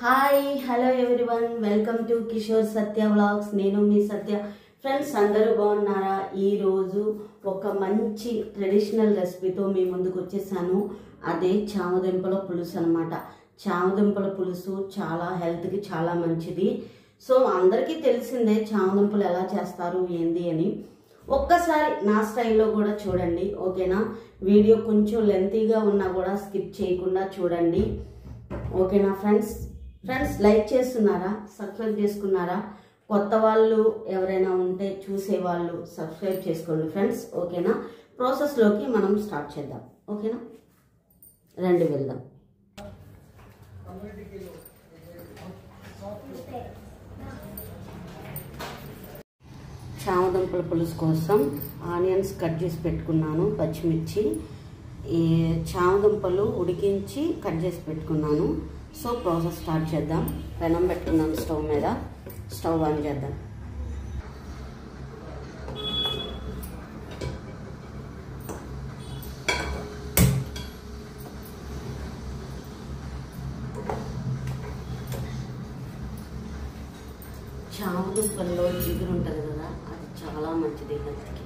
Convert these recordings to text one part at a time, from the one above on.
Hi hello everyone welcome to Kishore Satya vlogs. నేను మీ సత్య. Friends అందరూ బాగున్నారా? ఈరోజు ఒక మంచి ట్రెడిషనల్ రెసిపీతో మీ ముందుకు వచ్చేసాను. అదే చామదుంపల పులుసు అనమాట. చామదుంపల పులుసు చాలా హెల్త్కి చాలా మంచిది. సో అందరికీ తెలిసిందే చామదుంపలు ఎలా చేస్తారు ఏంది అని. ఒక్కసారి నా స్టైల్లో కూడా చూడండి, ఓకేనా? వీడియో కొంచెం లెంతీగా ఉన్నా కూడా స్కిప్ చేయకుండా చూడండి, ఓకేనా ఫ్రెండ్స్? లైక్ చేస్తున్నారా? సబ్స్క్రైబ్ చేసుకున్నారా? కొత్త వాళ్ళు ఎవరైనా ఉంటే చూసేవాళ్ళు సబ్స్క్రైబ్ చేసుకోండి ఫ్రెండ్స్, ఓకేనా? ప్రాసెస్లోకి మనం స్టార్ట్ చేద్దాం, ఓకేనా? రండి వెళ్దాం. చామదుంపల పులుసు కోసం ఆనియన్స్ కట్ చేసి పెట్టుకున్నాను, పచ్చిమిర్చి, ఈ చామదుంపలు ఉడికించి కట్ చేసి పెట్టుకున్నాను. సో ప్రాసెస్ స్టార్ట్ చేద్దాం. పెనం పెట్టుకున్నాను స్టవ్ మీద. స్టవ్ ఆన్ చేద్దాం. చామదుంపల్లో జిగురు ఉంటుంది కదా, అది చాలా మంచిది హెల్త్కి.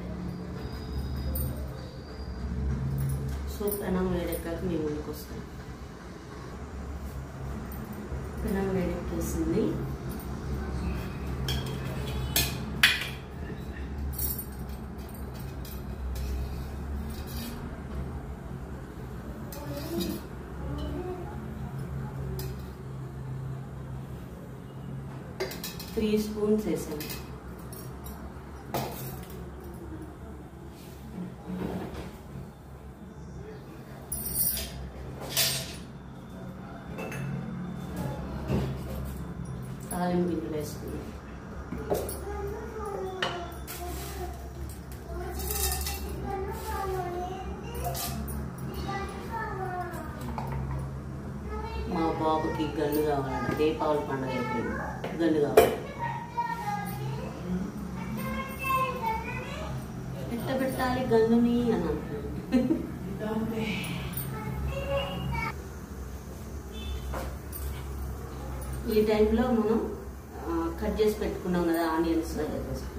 సో పెనం వేడెక్కాక మీ ముందుకు వస్తాను. పెనం వేడెక్కేసింది. త్రీ స్పూన్స్ వేసాను. తాలింపు గింజలు వేసుకున్నాను. మా బాబుకి గన్ను కావాలంట. దీపావళి పండుగ అయిపోయింది, గన్ను కావాలి. పెట్టాలి గన్నుని అని అంటున్నాను. ఈ టైంలో మనం కట్ చేసి పెట్టుకున్నాం కదా ఆనియన్స్, వేసుకున్నాం.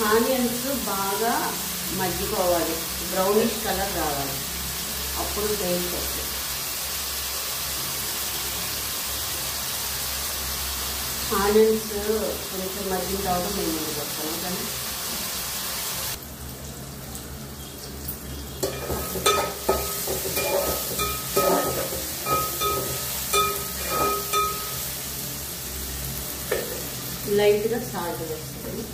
ఆనియన్స్ బాగా మగ్గిపోవాలి, బ్రౌనిష్ కలర్ రావాలి, అప్పుడు టేస్ట్ వస్తుంది. ఆనియన్స్ కొంచెం మగ్గిన తర్వాత మేము ముందుకు వస్తాను కానీ లైట్గా సాల్ట్ వేస్తుంది.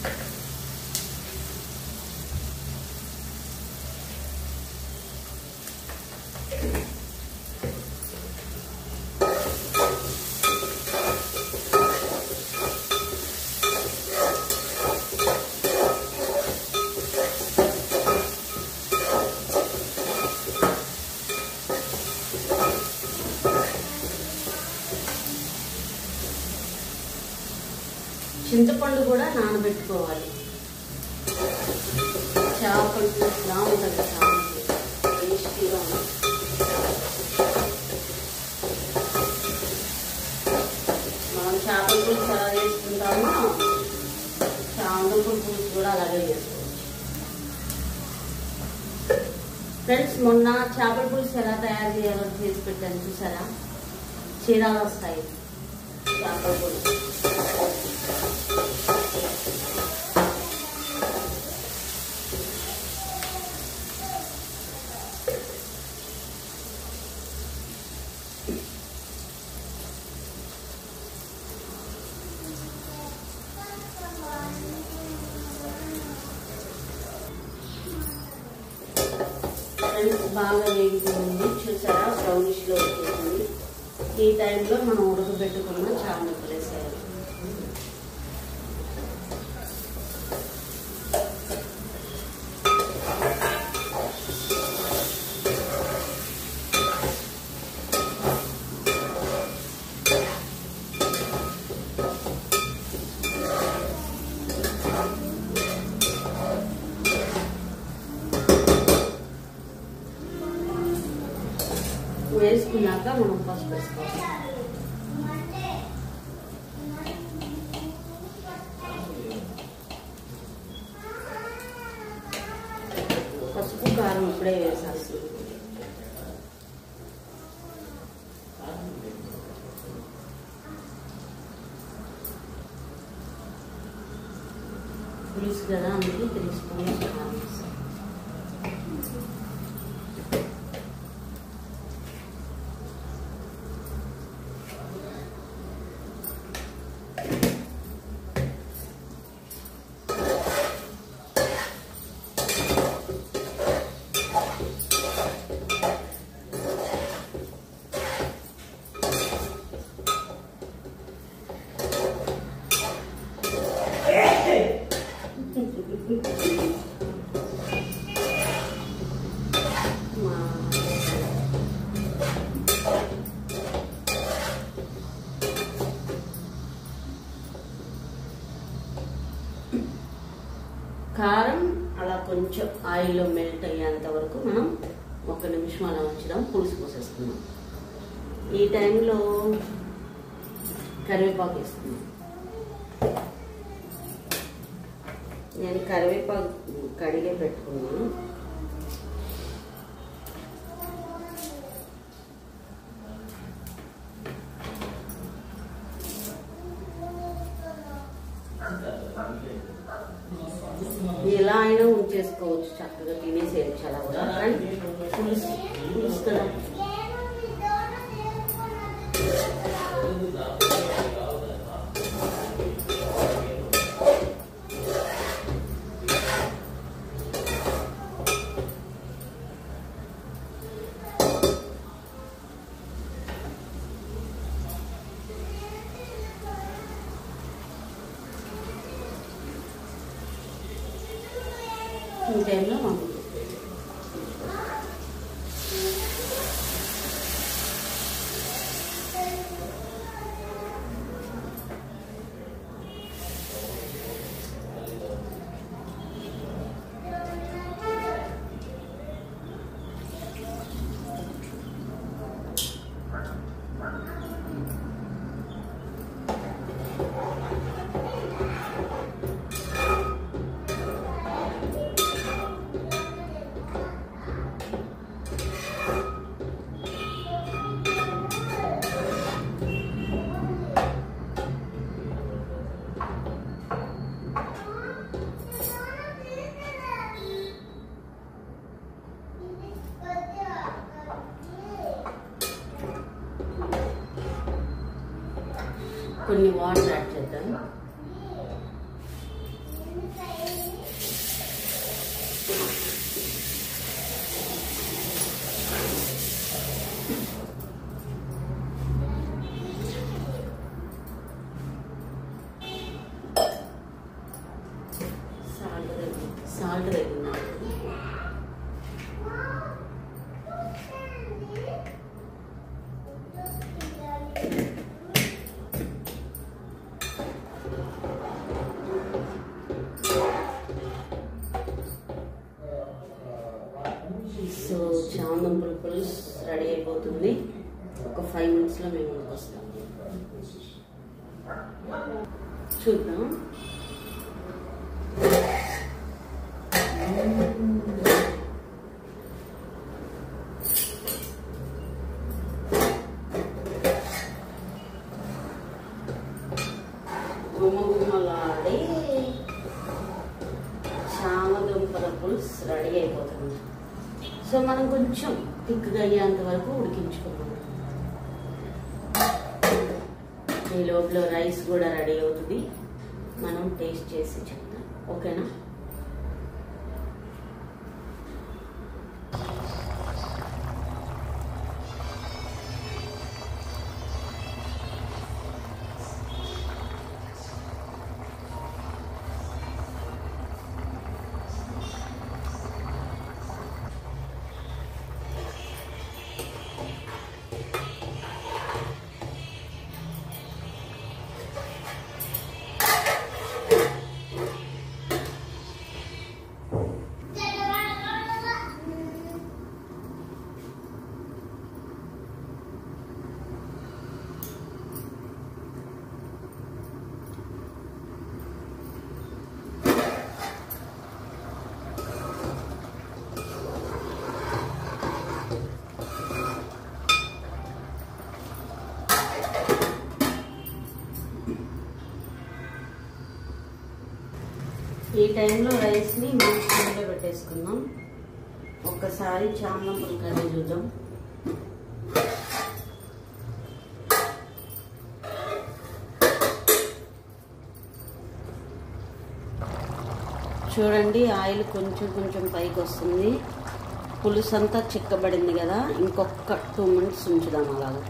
చింతపండు కూడా నానబెట్టుకోవాలి. చేపల పులుసులా ఉంటుంది, చాలా టేస్టీగా ఉంటుంది. మనం చేపల పులుసు ఎలా చేసుకుంటామో చామదుంపల పులుసు కూడా అలాగే చేసుకోవచ్చు. ఫ్రెండ్స్ మొన్న చేపల పులుసు ఎలా తయారు చేయాలో చేసి పెట్టాను, చూసారా? చీరాలు వస్తాయి చేపల పులుసు. బాగా వేగిపోయింది, చూసారా? బ్రౌనిష్లో వచ్చేసింది. ఈ టైంలో మనం ఉడకబెట్టుకున్న చామదుంపలు వేసేయాలి. వేసుకున్నాక మనం పసుపు వేసుకోవాలి. పసుపు కారం ఇప్పుడే వేసాల్సి. పులుసు కదా, అందుకే 3 స్పూన్స్ కారం వేస్తాం. కారం అలా కొంచెం ఆయిల్లో మెల్ట్ అయ్యేంత వరకు మనం 1 నిమిషం అలా ఉంచుదాం. పులుసు పోసేసుకున్నాం. ఈ టైంలో కరివేపాకు వేసుకున్నాం. నేను కరివేపాకు కడిగే పెట్టుకున్నాను. ఎలా అయినా ఉంచేసుకోవచ్చు, చక్కగా తినేసేయచ్చు అలా కూడా. కానీ పులుసు కదా. ఈ టైంలో మనం కొన్ని వాటర్ యాడ్ చేద్దాం. సాల్ట్ వేద్దాం. సో చామదుంపల పులుసు రెడీ అయిపోతుంది. ఒక 5 మినిట్స్లో మేము ముందుకు వస్తాం. చూద్దాం. గుమ్మగుమ్మలాడే చామదుంపల పులుసు రెడీ అయిపోతుంది. సో మనం కొంచెం థిక్గా అయ్యేంత వరకు ఉడికించుకున్నాం. ఈ లోపల రైస్ కూడా రెడీ అవుతుంది. మనం టేస్ట్ చేసి చెప్తాం. ఓకేనా? ఈ టైంలో రైస్ని మిక్సీలో పెట్టేసుకుందాం. ఒక్కసారి చామదుంపల కర్రీ చూద్దాం. చూడండి, ఆయిల్ కొంచెం కొంచెం పైకి వస్తుంది. పులుసు అంతా చిక్కబడింది కదా, ఇంకొక 2 minutes ఉంచుదాం అలాగా.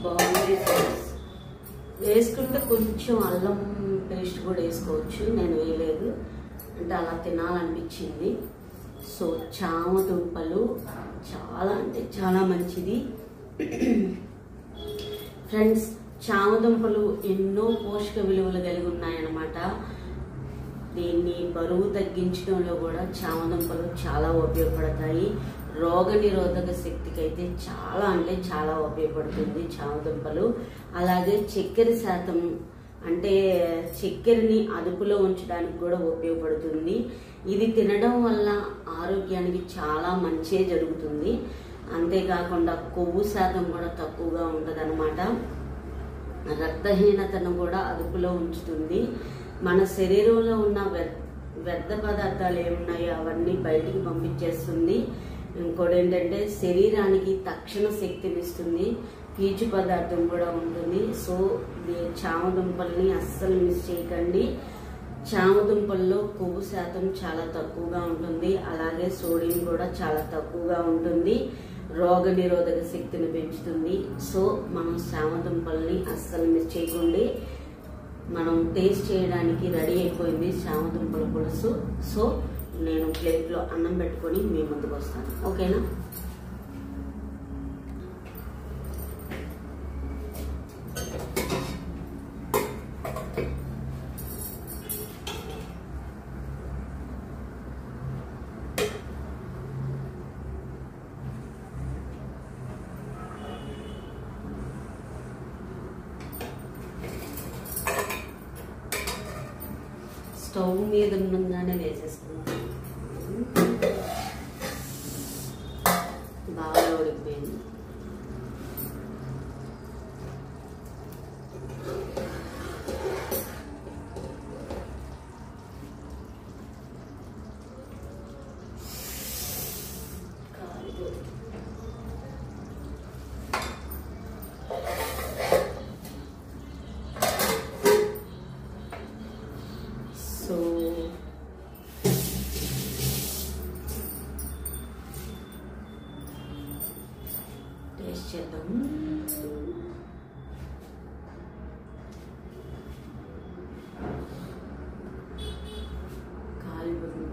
బాగుంది. వేసుకుంటే కొంచెం అల్లం పేస్ట్ కూడా వేసుకోవచ్చు, నేను వేయలేదు అంటే అలా తినాలనిపించింది. సో చామదుంపలు చాలా అంటే చాలా మంచిది ఫ్రెండ్స్. చామదుంపలు ఎన్నో పోషక విలువలు కలిగి ఉన్నాయన్నమాట. దీన్ని బరువు తగ్గించడంలో కూడా చామదుంపలు చాలా ఉపయోగపడతాయి. రోగ నిరోధక శక్తికి అయితే చాలా అంటే చాలా ఉపయోగపడుతుంది చామదుంపలు. అలాగే చక్కెర శాతం అంటే చక్కెరని అదుపులో ఉంచడానికి కూడా ఉపయోగపడుతుంది. ఇది తినడం వల్ల ఆరోగ్యానికి చాలా మంచి జరుగుతుంది. అంతేకాకుండా కొవ్వు శాతం కూడా తక్కువగా ఉంటుంది అన్నమాట. రక్తహీనతను కూడా అదుపులో ఉంచుతుంది. మన శరీరంలో ఉన్న వ్యర్థ పదార్థాలు ఏమున్నాయో అవన్నీ బయటికి పంపించేస్తుంది. ఇంకోటి ఏంటంటే శరీరానికి తక్షణ శక్తినిస్తుంది. పీచు పదార్థం కూడా ఉంటుంది. సో చామదుంపల్ని అస్సలు మిస్ చేయకండి. చామదుంపల్లో కొవ్వు శాతం చాలా తక్కువగా ఉంటుంది. అలాగే సోడియం కూడా చాలా తక్కువగా ఉంటుంది. రోగ నిరోధక శక్తిని పెంచుతుంది. సో మనం చామదుంపల్ని అస్సలు మిస్ చేయకండి. మనం టేస్ట్ చేయడానికి రెడీ అయిపోయింది చామదుంపల పులుసు. సో నేను ప్లేట్లో అన్నం పెట్టుకొని మీ ముందుకు వస్తాను, ఓకేనా? స్టవ్ మీద ఉండగానే వేసేసుకున్నాను. బాగా ఉడికిపోయింది. సో టేస్ట్ చేద్దాం. కాలిపోతుంది.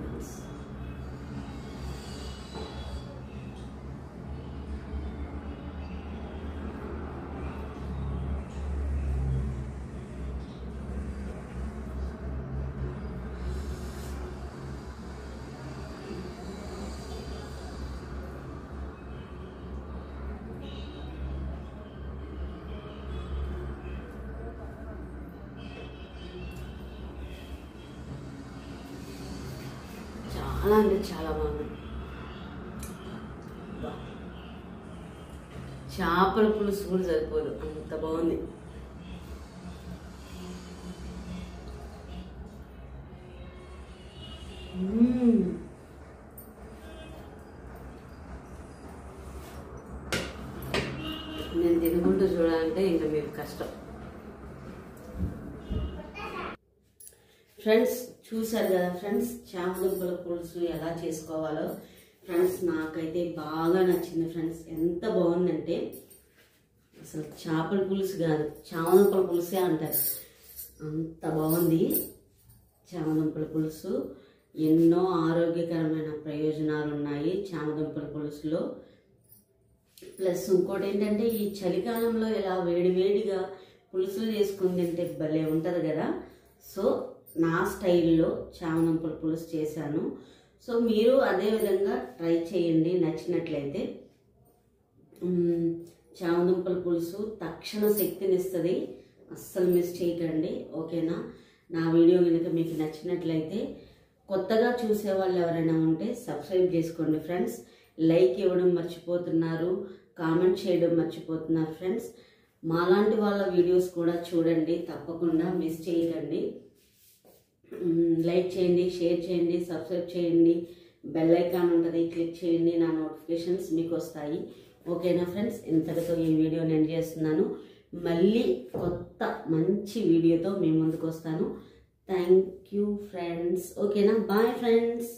చాలా అంటే చాలా బాగుంది. చేపల పులుసు కూడా సరిపోదు, అంత బాగుంది. నేను తినుకుంటూ చూడాలంటే ఇంకా మీకు కష్టం. ఫ్రెండ్స్ చూసారు కదా ఫ్రెండ్స్, చామదుంపల పులుసు ఎలా చేసుకోవాలో. ఫ్రెండ్స్ నాకైతే బాగా నచ్చింది ఫ్రెండ్స్. ఎంత బాగుందంటే అసలు చేపల పులుసు కాదు, చామదుంపల పులుసే అంటారు, అంత బాగుంది చామదుంపల పులుసు. ఎన్నో ఆరోగ్యకరమైన ప్రయోజనాలు ఉన్నాయి చామదుంపల పులుసులో. ప్లస్ ఇంకోటి ఏంటంటే ఈ చలికాలంలో ఇలా వేడివేడిగా పులుసులు చేసుకుని తింటే భలే ఉంటుంది కదా. సో నా స్టైల్లో చామదుంపల పులుసు చేశాను. సో మీరు అదే విధంగా ట్రై చేయండి నచ్చినట్లయితే. చామదుంపల పులుసు తక్షణ శక్తినిస్తుంది. అస్సలు మిస్ చేయకండి, ఓకేనా? నా వీడియో కనుక మీకు నచ్చినట్లయితే కొత్తగా చూసే వాళ్ళు ఎవరైనా ఉంటే సబ్స్క్రైబ్ చేసుకోండి ఫ్రెండ్స్. లైక్ ఇవ్వడం మర్చిపోతున్నారు, కామెంట్ చేయడం మర్చిపోతున్నారు ఫ్రెండ్స్. మాలాంటి వాళ్ళ వీడియోస్ కూడా చూడండి, తప్పకుండా మిస్ చేయకండి. లైక్ చేయండి, షేర్ చేయండి, సబ్స్క్రైబ్ చేయండి, బెల్ ఐకాన్ ఉంటుంది, క్లిక్ చేయండి, నా నోటిఫికేషన్స్ మీకు వస్తాయి. ఓకేనా ఫ్రెండ్స్? ఇంతటితో ఈ వీడియోని ఎండ్ చేస్తున్నాను. మళ్ళీ కొత్త మంచి వీడియోతో మీ ముందుకు వస్తాను. Thank you friends. ఓకేనా? Bye friends.